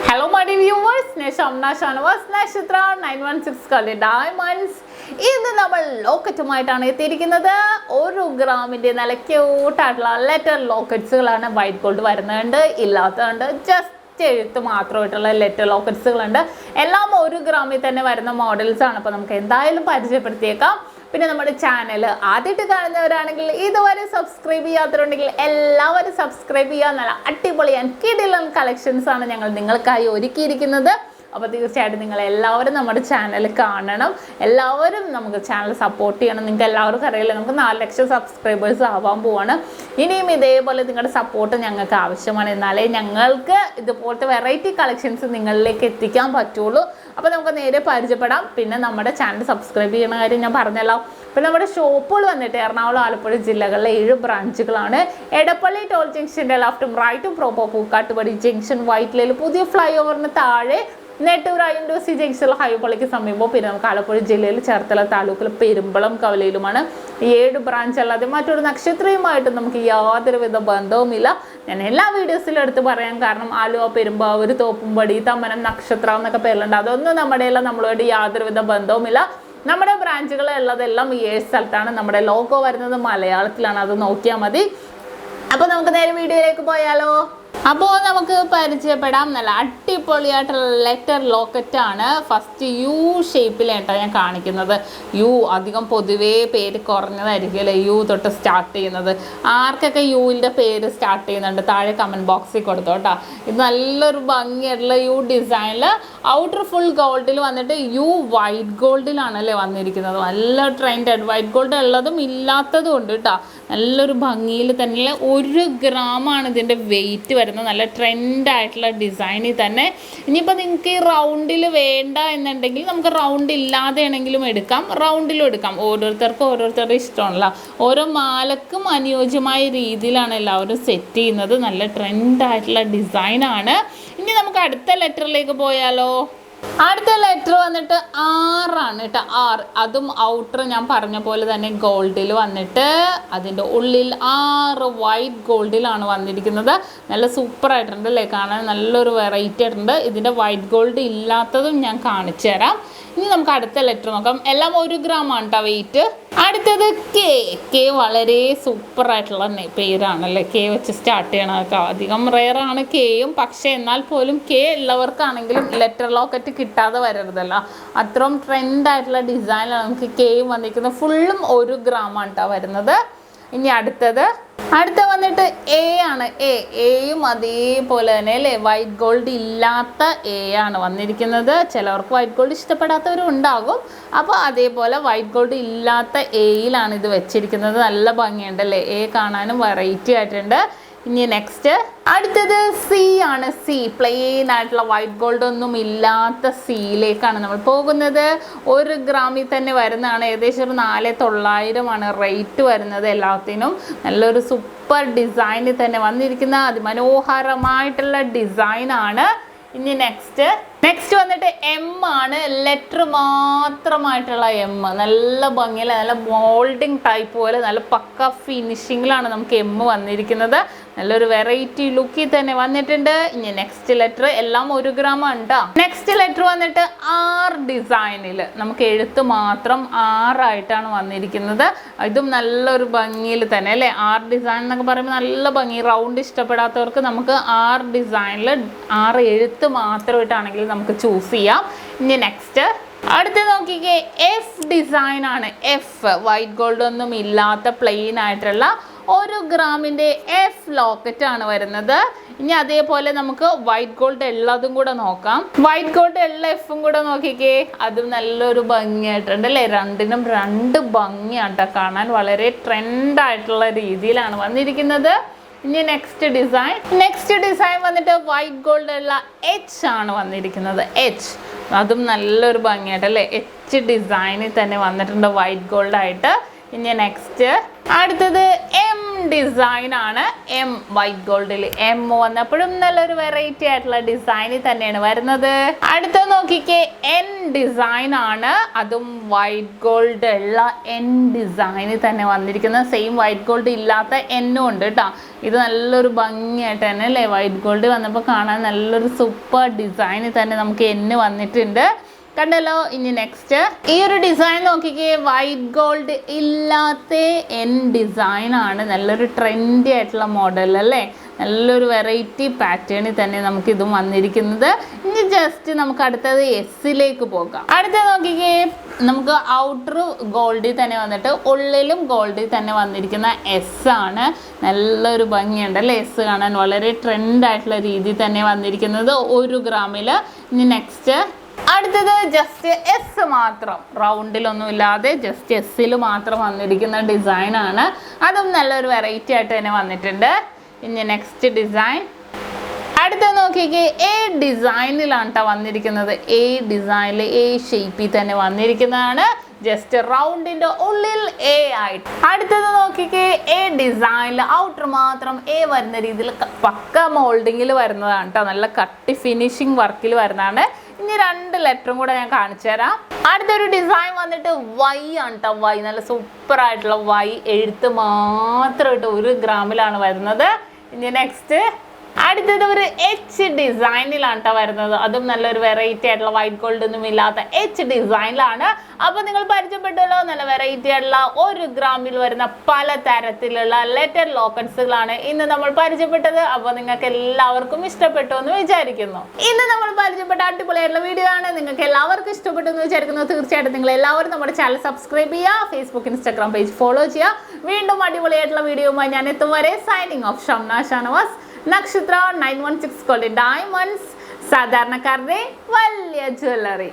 Hello my dear viewers, SHAMNA Nakshathra 916 Kali Diamonds. ഇന്ന് നമ്മൾ ലോക്കറ്റുമായിട്ടാണ് എത്തിയിരിക്കുന്നത്. 1 ഗ്രാമിന്റെ നല്ല ക്യൂട്ട് ആയിട്ടുള്ള ലെറ്റർ ലോക്കറ്റ്സുകളാണ്. വൈറ്റ് ഗോൾഡ് വരുന്നുണ്ട്, ഇല്ലാത്തതുണ്ട്. ജസ്റ്റ് എഴുത്ത് മാത്രമായിട്ടുള്ള ലെറ്റർ ലോക്കറ്റ്സുകളുണ്ട്. എല്ലാം 1 ഗ്രാമിൽ തന്നെ വരുന്ന മോഡൽസ് ആണ്. അപ്പോൾ നമുക്ക് എന്തായാലും പരിചയപ്പെടുത്തിയേക്കാം. പിന്നെ നമ്മുടെ ചാനൽ ആദ്യമായിട്ട് കാണുന്നവരാണെങ്കിൽ ഇതുവരെ സബ്സ്ക്രൈബ് ചെയ്യാത്തവരുണ്ടെങ്കിൽ എല്ലാവരും സബ്സ്ക്രൈബ് ചെയ്യുക. നല്ല അടിപൊളി ആൻഡ് കിടിലൻ കളക്ഷൻസ് ആണ് ഞങ്ങൾ നിങ്ങൾക്കായി ഒരുക്കിയിരിക്കുന്നത്. അപ്പോൾ തീർച്ചയായിട്ടും നിങ്ങൾ എല്ലാവരും നമ്മുടെ ചാനൽ കാണണം. എല്ലാവരും നമുക്ക് ചാനൽ സപ്പോർട്ട് ചെയ്യണം. നിങ്ങൾക്ക് എല്ലാവർക്കും അറിയില്ല, നമുക്ക് 4 ലക്ഷം സബ്സ്ക്രൈബേഴ്സ് ആവാൻ പോവാണ്. ഇനിയും ഇതേപോലെ നിങ്ങളുടെ സപ്പോർട്ട് ഞങ്ങൾക്ക് ആവശ്യമാണ്. എന്നാലേ ഞങ്ങൾക്ക് ഇതുപോലത്തെ വെറൈറ്റി കളക്ഷൻസ് നിങ്ങളിലേക്ക് എത്തിക്കാൻ പറ്റുള്ളൂ. അപ്പോൾ നമുക്ക് നേരെ പരിചയപ്പെടാം. പിന്നെ നമ്മുടെ ചാനൽ സബ്സ്ക്രൈബ് ചെയ്യുന്ന കാര്യം ഞാൻ പറഞ്ഞല്ലോ. പിന്നെ നമ്മുടെ ഷോപ്പുകൾ വന്നിട്ട് എറണാകുളം, ആലപ്പുഴ ജില്ലകളിലെ 7 ബ്രാഞ്ചുകളാണ്. എടപ്പള്ളി ടോൾ ജംഗ്ഷൻ്റെ ലെഫ്റ്റും റൈറ്റും പ്രോപ്പർ പൂക്കാട്ടുപടി ജംഗ്ഷൻ, വൈറ്റിലയിൽ പുതിയ ഫ്ലൈ ഓവറിന് താഴെ നെട്ടൂർ INDOC ജംഗ്ഷൻ ഹൈവേപ്പള്ളിക്ക് സമീപം. പിന്നെ നമുക്ക് ആലപ്പുഴ ജില്ലയിൽ ചേർത്തല താലൂക്കിൽ പെരുമ്പളം കവലയിലുമാണ് 7 ബ്രാഞ്ച്. അല്ലാതെ മറ്റൊരു നക്ഷത്രയുമായിട്ട് നമുക്ക് യാതൊരുവിധ ബന്ധവുമില്ല. ഞാൻ എല്ലാ വീഡിയോസിലും എടുത്ത് പറയാൻ കാരണം ആലുവ, പെരുമ്പാവൂർ, തോപ്പുംപടി, തമ്മനം, നക്ഷത്ര എന്നൊക്കെ പേരുണ്ട്. അതൊന്നും നമ്മുടെ എല്ലാം നമ്മളുമായിട്ട് യാതൊരുവിധ ബന്ധവുമില്ല. നമ്മുടെ ബ്രാഞ്ചുകൾ ഉള്ളതെല്ലാം ഈ 7 സ്ഥലത്താണ്. നമ്മുടെ ലോഗോ വരുന്നത് മലയാളത്തിലാണ്, അത് നോക്കിയാൽ മതി. അപ്പോൾ നമുക്ക് നേരെ വീഡിയോയിലേക്ക് പോയാലോ. അപ്പോൾ നമുക്ക് പരിചയപ്പെടാം. നല്ല അടിപൊളിയായിട്ടുള്ള ലെറ്റർ ലോക്കറ്റാണ്. ഫസ്റ്റ് യു ഷേപ്പിലായിട്ടാണ് ഞാൻ കാണിക്കുന്നത്. യു അധികം പൊതുവേ പേര് കുറഞ്ഞതായിരിക്കും അല്ലേ, യു തൊട്ട് സ്റ്റാർട്ട് ചെയ്യുന്നത്. ആർക്കൊക്കെ യുവിൻ്റെ പേര് സ്റ്റാർട്ട് ചെയ്യുന്നുണ്ട് താഴെ കമൻറ്റ് ബോക്സിൽ കൊടുത്തു കേട്ടോ. ഇത് നല്ലൊരു ഭംഗിയായിട്ടുള്ള യു ഡിസൈനിൽ ഔട്ടർ ഫുൾ ഗോൾഡിൽ വന്നിട്ട് യു വൈറ്റ് ഗോൾഡിലാണല്ലേ വന്നിരിക്കുന്നത്. നല്ല ട്രെൻഡ് വൈറ്റ് ഗോൾഡ് ഉള്ളതും ഇല്ലാത്തതും ഉണ്ട് കേട്ടോ. നല്ലൊരു ഭംഗിയിൽ തന്നെ 1 ഗ്രാമാണ് ഇതിൻ്റെ വെയിറ്റ് വരുന്നത്. നല്ല ട്രെൻഡായിട്ടുള്ള ഡിസൈനിൽ തന്നെ. ഇനിയിപ്പോൾ നിങ്ങൾക്ക് ഈ റൗണ്ടിൽ വേണ്ട എന്നുണ്ടെങ്കിൽ നമുക്ക് റൗണ്ട് ഇല്ലാതെ ആണെങ്കിലും എടുക്കാം, റൗണ്ടിലും എടുക്കാം. ഓരോരുത്തർക്കും ഓരോരുത്തരുടെ ഇഷ്ടമാണല്ലോ. ഓരോ മാലക്കും അനുയോജ്യമായ രീതിയിലാണ് എല്ലാവരും സെറ്റ് ചെയ്യുന്നത്. നല്ല ട്രെൻഡായിട്ടുള്ള ഡിസൈനാണ്. ഇനി നമുക്ക് അടുത്ത ലെറ്ററിലേക്ക് പോയാലോ. അടുത്ത ലെറ്റർ വന്നിട്ട് R ആണ് കേട്ടോ. R അതും ഔട്ടർ ഞാൻ പറഞ്ഞ പോലെ തന്നെ ഗോൾഡിൽ വന്നിട്ട് അതിൻ്റെ ഉള്ളിൽ 6 വൈറ്റ് ഗോൾഡിലാണ് വന്നിരിക്കുന്നത്. നല്ല സൂപ്പറായിട്ടുണ്ട് അല്ലേ, കാണാൻ നല്ലൊരു വെറൈറ്റി ആയിട്ടുണ്ട്. ഇതിൻ്റെ വൈറ്റ് ഗോൾഡ് ഇല്ലാത്തതും ഞാൻ കാണിച്ചു തരാം. ഇനി നമുക്ക് അടുത്ത ലെറ്റർ നോക്കാം. എല്ലാം 1 ഗ്രാമാണ് കേട്ടോ വെയിറ്റ്. അടുത്തത് കെ വളരെ സൂപ്പറായിട്ടുള്ള പേരാണല്ലേ. കെ വെച്ച് സ്റ്റാർട്ട് ചെയ്യണതൊക്കെ അധികം റെയറാണ് കെയും. പക്ഷേ എന്നാൽ പോലും കെ ഉള്ളവർക്കാണെങ്കിലും ലെറ്റർ ലോക്കറ്റ് കിട്ടാതെ വരരുതല്ലോ. അത്രയും ട്രെൻഡായിട്ടുള്ള ഡിസൈനിലാണ് നമുക്ക് കെയും വന്നിരിക്കുന്നത്. ഫുള്ളും 1 ഗ്രാമാണ് കേട്ടോ വരുന്നത്. ഇനി അടുത്ത വന്നിട്ട് എ ആണ്. എയും അതേപോലെ തന്നെ അല്ലേ, വൈറ്റ് ഗോൾഡ് ഇല്ലാത്ത എ ആണ് വന്നിരിക്കുന്നത്. ചിലവർക്ക് വൈറ്റ് ഗോൾഡ് ഇഷ്ടപ്പെടാത്തവരും ഉണ്ടാകും. അപ്പോൾ അതേപോലെ വൈറ്റ് ഗോൾഡ് ഇല്ലാത്ത എയിലാണ് ഇത് വെച്ചിരിക്കുന്നത്. നല്ല ഭംഗിയുണ്ട് അല്ലേ, എ കാണാനും വെറൈറ്റി ആയിട്ടുണ്ട്. ഇനി നെക്സ്റ്റ് അടുത്തത് സി ആണ്. സി പ്ലെയിൻ ആയിട്ടുള്ള വൈറ്റ് ഗോൾഡ് ഒന്നും ഇല്ലാത്ത സിയിലേക്കാണ് നമ്മൾ പോകുന്നത്. 1 ഗ്രാമിൽ തന്നെ വരുന്നതാണ്. ഏകദേശം ഒരു 4900 റേറ്റ് വരുന്നത് എല്ലാത്തിനും. നല്ലൊരു സൂപ്പർ ഡിസൈനിൽ തന്നെ വന്നിരിക്കുന്ന അതിമനോഹരമായിട്ടുള്ള ഡിസൈനാണ്. ഇനി നെക്സ്റ്റ് വന്നിട്ട് എം ആണ്. ലെറ്റർ മാത്രമായിട്ടുള്ള എം. നല്ല ഭംഗിയിൽ നല്ല മോൾഡിങ് ടൈപ്പ് പോലെ നല്ല പക്ക ഫിനിഷിങ്ങിലാണ് നമുക്ക് എം വന്നിരിക്കുന്നത്. നല്ലൊരു വെറൈറ്റി ലുക്കിൽ തന്നെ വന്നിട്ടുണ്ട്. ഇനി നെക്സ്റ്റ് ലെറ്റർ എല്ലാം 1 ഗ്രാമാണ് കേട്ടോ. നെക്സ്റ്റ് ലെറ്റർ വന്നിട്ട് R ഡിസൈനിൽ നമുക്ക് എഴുത്ത് മാത്രം R ആയിട്ടാണ് വന്നിരിക്കുന്നത്. ഇതും നല്ലൊരു ഭംഗിയിൽ തന്നെ അല്ലേ. R ഡിസൈൻ എന്നൊക്കെ പറയുമ്പോൾ നല്ല ഭംഗി. റൗണ്ട് ഇഷ്ടപ്പെടാത്തവർക്ക് നമുക്ക് R ഡിസൈനിൽ R എഴുത്ത് മാത്രമായിട്ടാണെങ്കിൽ നമുക്ക് ചൂസ് ചെയ്യാം. ഇനി അടുത്ത് നോക്കിക്കേ, എഫ് ഡിസൈൻ ആണ്. എഫ് വൈറ്റ് ഗോൾഡ് ഒന്നും ഇല്ലാത്ത പ്ലെയിൻ ആയിട്ടുള്ള 1 ഗ്രാമിൻ്റെ എഫ് ലോക്കറ്റ് ആണ് വരുന്നത്. ഇനി അതേപോലെ നമുക്ക് വൈറ്റ് ഗോൾഡ് ഉള്ളതും കൂടെ നോക്കാം. വൈറ്റ് ഗോൾഡ് ഉള്ള എഫും കൂടെ നോക്കിക്കേ, അതും നല്ലൊരു ഭംഗിയായിട്ടുണ്ട് അല്ലേ. രണ്ടിനും 2 ഭംഗിയാണ് കേട്ടോ. കാണാൻ വളരെ ട്രെൻഡായിട്ടുള്ള രീതിയിലാണ് വന്നിരിക്കുന്നത്. ഇനി നെക്സ്റ്റ് ഡിസൈൻ വന്നിട്ട് വൈറ്റ് ഗോൾഡ് ഉള്ള H ആണ് വന്നിരിക്കുന്നത്. H അതും നല്ലൊരു ഭംഗിയായിട്ട് അല്ലേ. H ഡിസൈനിൽ തന്നെ വന്നിട്ടുണ്ട് വൈറ്റ് ഗോൾഡ് ആയിട്ട്. ഇനി നെക്സ്റ്റ് അടുത്തത് എം ഡിസൈൻ ആണ്. എം വൈറ്റ് ഗോൾഡിൽ എം വന്നപ്പോഴും നല്ലൊരു വെറൈറ്റി ആയിട്ടുള്ള ഡിസൈനിൽ തന്നെയാണ് വരുന്നത്. അടുത്ത നോക്കിക്കേ എൻ ഡിസൈൻ ആണ്. അതും വൈറ്റ് ഗോൾഡ് ഉള്ള എൻ ഡിസൈനിൽ തന്നെ വന്നിരിക്കുന്നത്. സെയിം വൈറ്റ് ഗോൾഡ് ഇല്ലാത്ത എന്നും ഉണ്ട് കേട്ടോ. ഇത് നല്ലൊരു ഭംഗിയായിട്ട് തന്നെ അല്ലേ, വൈറ്റ് ഗോൾഡ് വന്നപ്പോൾ കാണാൻ നല്ലൊരു സൂപ്പർ ഡിസൈനിൽ തന്നെ നമുക്ക് എന്ന് വന്നിട്ടുണ്ട്, കണ്ടല്ലോ. ഇനി നെക്സ്റ്റ് ഈ ഒരു ഡിസൈൻ നോക്കിക്കേ, വൈറ്റ് ഗോൾഡ് ഇല്ലാത്ത എൻ ഡിസൈൻ ആണ്. നല്ലൊരു ട്രെൻഡി ആയിട്ടുള്ള മോഡൽ അല്ലേ, നല്ലൊരു വെറൈറ്റി പാറ്റേണിൽ തന്നെ നമുക്ക് ഇതും വന്നിരിക്കുന്നത്. ഇനി ജസ്റ്റ് നമുക്ക് അടുത്തത് എസ്സിലേക്ക് പോകാം. അടുത്തത് നോക്കിക്കേ, നമുക്ക് ഔട്ടർ ഗോൾഡിൽ തന്നെ വന്നിട്ട് ഉള്ളിലും ഗോൾഡിൽ തന്നെ വന്നിരിക്കുന്ന എസ് ആണ്. നല്ലൊരു ഭംഗിയുണ്ട് അല്ലേ, എസ് കാണാൻ വളരെ ട്രെൻഡ് ആയിട്ടുള്ള രീതിയിൽ തന്നെ വന്നിരിക്കുന്നത് 1 ഗ്രാമിൽ. ഇനി നെക്സ്റ്റ് അടുത്തത് ജസ്റ്റ് എസ് മാത്രം, റൗണ്ടിലൊന്നും ഇല്ലാതെ ജസ്റ്റ് എസ്സിൽ മാത്രം വന്നിരിക്കുന്ന ഡിസൈൻ ആണ്. അതും നല്ലൊരു വെറൈറ്റി ആയിട്ട് തന്നെ വന്നിട്ടുണ്ട്. ഇനി നെക്സ്റ്റ് ഡിസൈൻ അടുത്ത നോക്കിക്കേ, എ ഡിസൈനിലാണ് കേട്ടോ വന്നിരിക്കുന്നത്. എ ഡിസൈനിൽ എ ഷേപ്പിൽ തന്നെ വന്നിരിക്കുന്നതാണ്. ജസ്റ്റ് റൗണ്ടിന്റെ ഉള്ളിൽ എ ആയിട്ട്. അടുത്തത് നോക്കിക്കേ, എ ഡിസൈനിൽ ഔട്ടർ മാത്രം എ വരുന്ന രീതിയിൽ പക്ക മോൾഡിങ്ങിൽ വരുന്നതാണ് കേട്ടോ. നല്ല കട്ടി ഫിനിഷിങ് വർക്കിൽ വരുന്നതാണ്. ഇനി 2 ലെറ്ററും കൂടെ ഞാൻ കാണിച്ചു തരാം. അടുത്തൊരു ഡിസൈൻ വന്നിട്ട് വൈ ആണ് കേട്ടോ. വൈ നല്ല സൂപ്പർ ആയിട്ടുള്ള വൈ എഴുത്ത് മാത്രമായിട്ട് 1 ഗ്രാമിലാണ് വരുന്നത്. ഇനി നെക്സ്റ്റ് അടുത്തത് ഒരു എച്ച് ഡിസൈനിലാണ് കേട്ടോ വരുന്നത്. അതും നല്ലൊരു വെറൈറ്റി ആയിട്ടുള്ള വൈറ്റ് ഗോൾഡ് ഒന്നും ഇല്ലാത്ത എച്ച് ഡിസൈനിലാണ്. അപ്പോൾ നിങ്ങൾ പരിചയപ്പെട്ടല്ലോ, നല്ല വെറൈറ്റി ആയിട്ടുള്ള 1 ഗ്രാമിൽ വരുന്ന പല തരത്തിലുള്ള ലെറ്റർ ലോക്കറ്റ്സുകളാണ് ഇന്ന് നമ്മൾ പരിചയപ്പെട്ടത്. അപ്പോൾ നിങ്ങൾക്ക് എല്ലാവർക്കും ഇഷ്ടപ്പെട്ടു എന്ന് വിചാരിക്കുന്നു. ഇന്ന് നമ്മൾ പരിചയപ്പെട്ട അടിപൊളിയായിട്ടുള്ള വീഡിയോ ആണ്. നിങ്ങൾക്ക് എല്ലാവർക്കും ഇഷ്ടപ്പെട്ടു എന്ന് വിചാരിക്കുന്നു. തീർച്ചയായിട്ടും നിങ്ങൾ എല്ലാവരും നമ്മുടെ ചാനൽ സബ്സ്ക്രൈബ് ചെയ്യുക, ഫേസ്ബുക്ക് ഇൻസ്റ്റാഗ്രാം പേജ് ഫോളോ ചെയ്യുക. വീണ്ടും അടിപൊളിയായിട്ടുള്ള വീഡിയോയുമായി ഞാൻ എത്തും വരെ സൈനിങ് ഓഫ്. ഷംന ഷാനവാസ്, നക്ഷത്ര 916 ഡയമണ്ട്സ്, സാധാരണക്കാരുടെ വലിയ ജ്വല്ലറി.